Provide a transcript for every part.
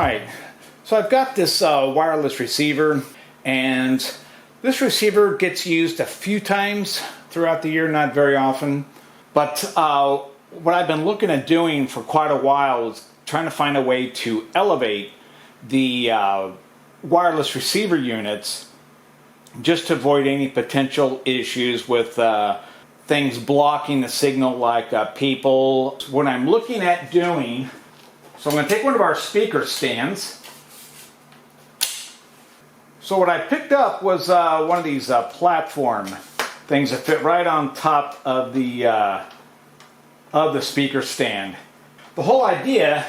Alright, so I've got this wireless receiver, and this receiver gets used a few times throughout the year, not very often. But what I've been looking at doing for quite a while is trying to find a way to elevate the wireless receiver units just to avoid any potential issues with things blocking the signal, like people. What I'm looking at doing, so I'm going to take one of our speaker stands. So what I picked up was one of these platform things that fit right on top of the speaker stand. The whole idea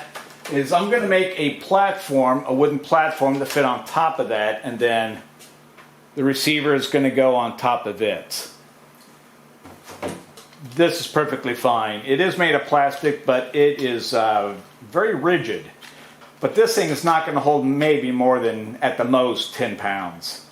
is I'm going to make a platform, a wooden platform to fit on top of that, and then the receiver is going to go on top of it. This is perfectly fine. It is made of plastic, but it is very rigid. But this thing is not going to hold maybe more than, at the most, 10 pounds.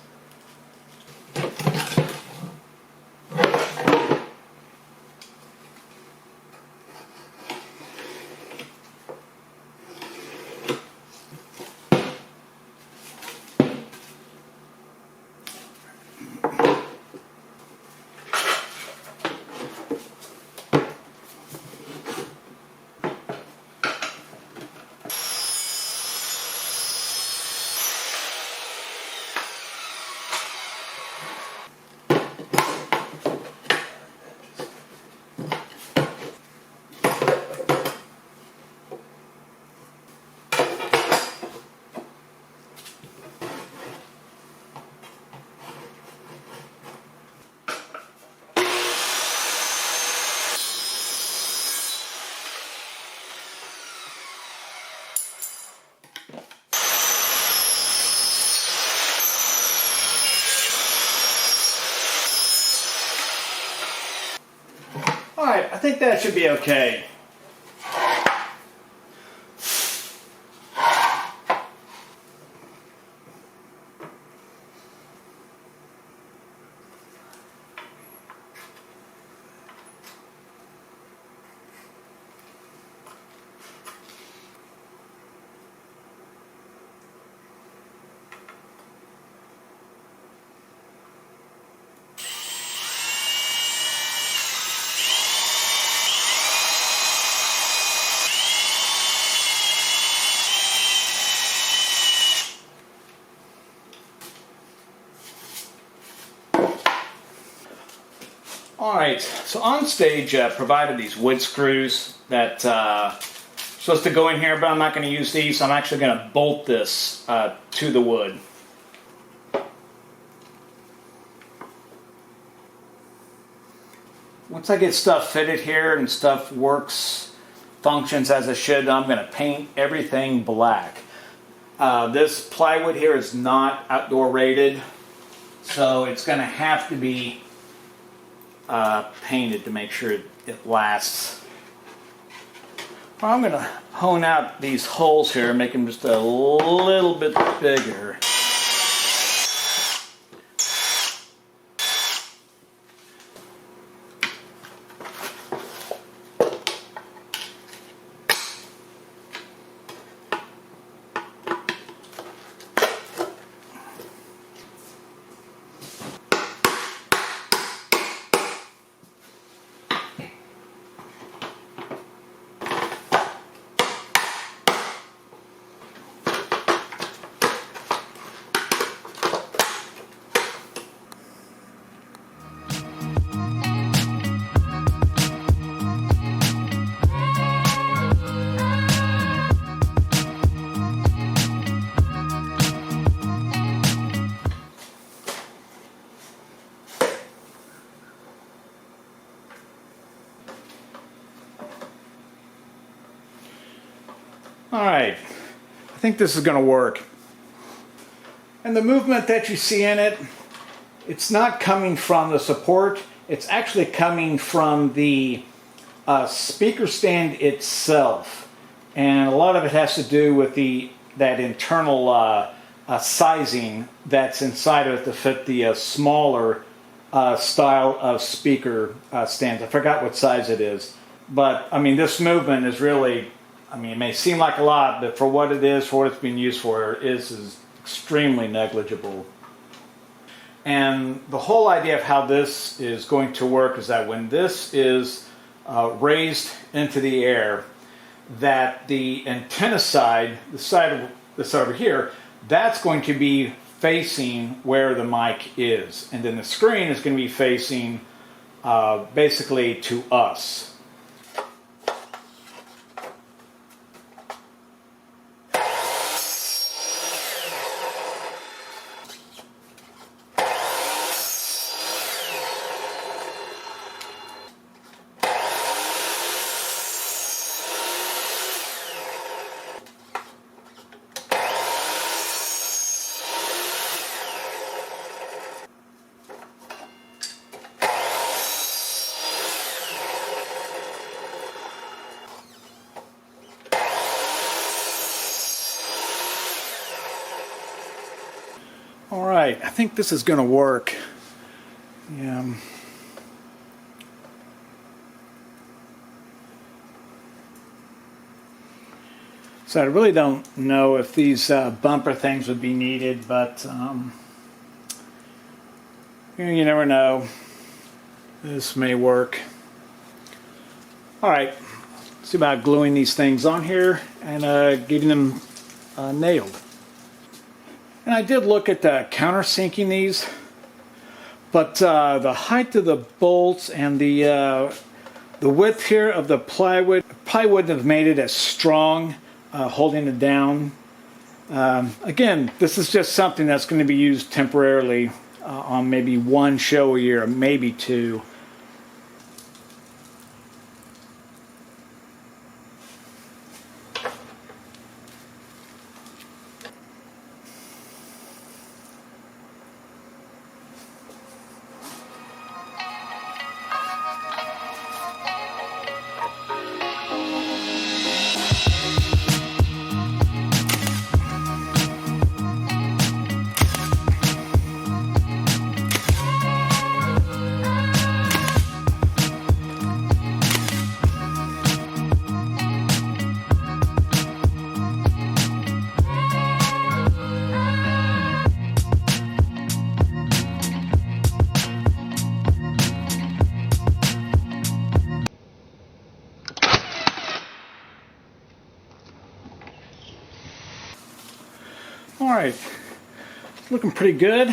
Alright, I think that should be okay. Alright, so OnStage provided these wood screws that supposed to go in here, but I'm not going to use these. I'm actually going to bolt this to the wood. Once I get stuff fitted here and stuff functions as it should, I'm going to paint everything black. This plywood here is not outdoor rated, so it's going to have to be painted to make sure it lasts. Well, I'm going to hone out these holes here and make them just a little bit bigger. Alright, I think this is going to work. And the movement that you see in it, it's not coming from the support, it's actually coming from the speaker stand itself. And a lot of it has to do with that internal sizing that's inside of it to fit the smaller style of speaker stands. I forgot what size it is. But, I mean, this movement is really I mean, it may seem like a lot, but for what it is, for what it's being used for, is extremely negligible. And the whole idea of how this is going to work is that when this is raised into the air, that the antenna side, the side over here, that's going to be facing where the mic is. And then the screen is going to be facing basically to us. All right, I think this is going to work. Yeah. So I really don't know if these bumper things would be needed, but you never know. This may work. All right, let's see about gluing these things on here and getting them nailed. And I did look at countersinking these, but the height of the bolts and the width here of the plywood probably wouldn't have made it as strong holding it down. Again, this is just something that's going to be used temporarily on maybe one show a year, maybe two. All right, it's looking pretty good.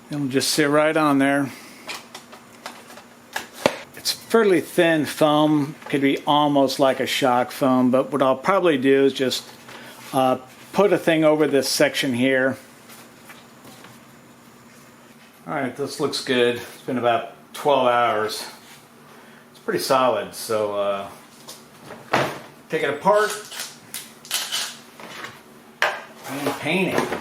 It'll just sit right on there. It's fairly thin foam, could be almost like a shock foam, but what I'll probably do is just put a thing over this section here. All right, this looks good. It's been about 12 hours. It's pretty solid, so take it apart and paint it.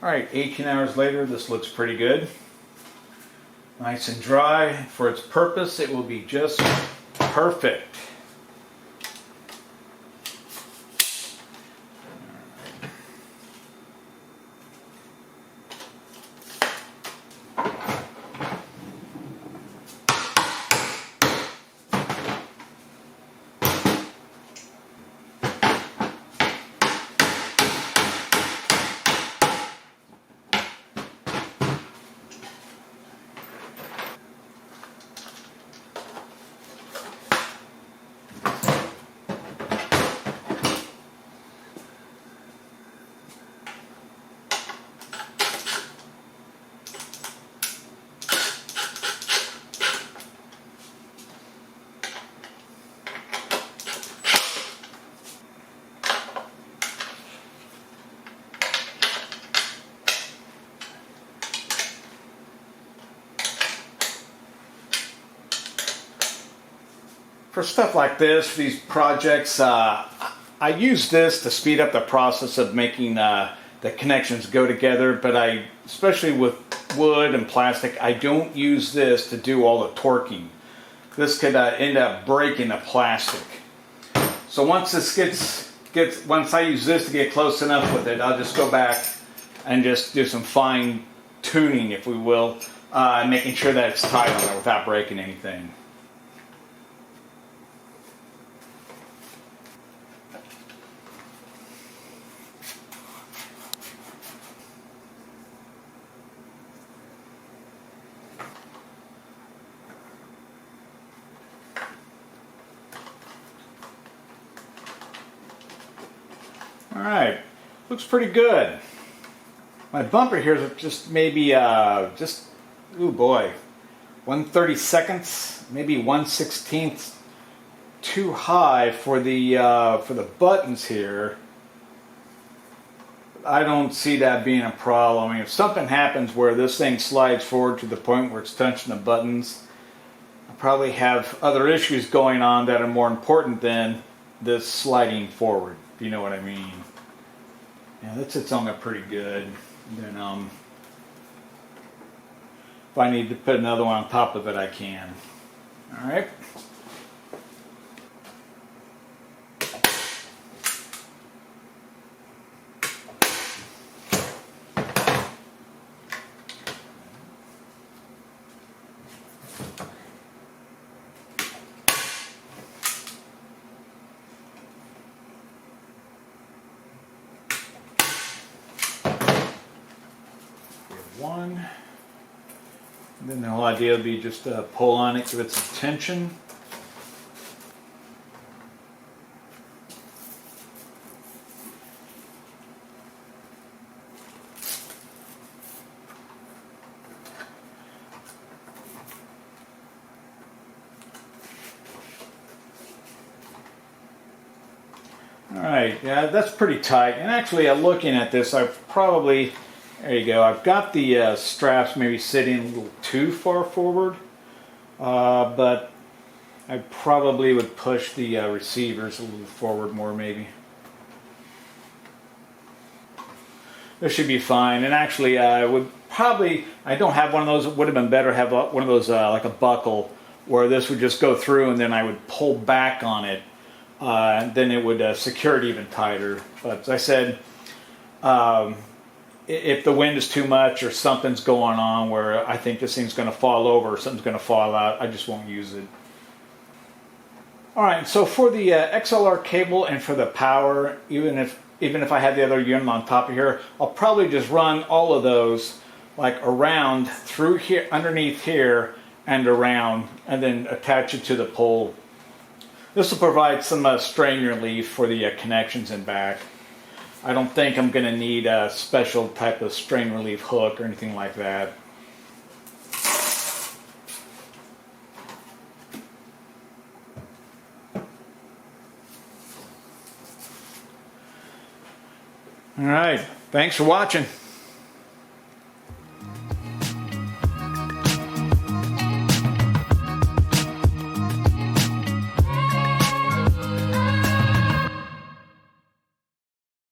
Alright, 18 hours later, this looks pretty good. Nice and dry. For its purpose, it will be just perfect. for stuff like this, these projects, I use this to speed up the process of making the connections go together, but especially with wood and plastic, I don't use this to do all the torquing. This could end up breaking the plastic. So once once I use this to get close enough with it, I'll just go back and just do some fine tuning, if we will, making sure that it's tight on there without breaking anything. All right, looks pretty good. My bumper here is just maybe oh boy, 1/32, maybe 1/16 too high for the buttons here. I don't see that being a problem. I mean, if something happens where this thing slides forward to the point where it's touching the buttons, I probably have other issues going on that are more important than this sliding forward, if you know what I mean. Yeah, that sits on there pretty good. And then if I need to put another one on top of it, I can. All right. One. And then the whole idea would be just pull on it, give it some tension. All right, yeah, that's pretty tight. And actually, looking at this, there you go. I've got the straps maybe sitting a little too far forward, but I probably would push the receivers a little forward more maybe. This should be fine. And actually, I don't have one of those. It would have been better to have one of those like a buckle where this would just go through and then I would pull back on it. And then it would secure it even tighter. But as I said, if the wind is too much or something's going on where I think this thing's going to fall over or something's going to fall out, I just won't use it. All right, so for the XLR cable and for the power, even if I had the other unit on top of here, I'll probably just run all of those like around through here, underneath here, and around, and then attach it to the pole. This will provide some strain relief for the connections in back. I don't think I'm going to need a special type of strain relief hook or anything like that. All right, thanks for watching.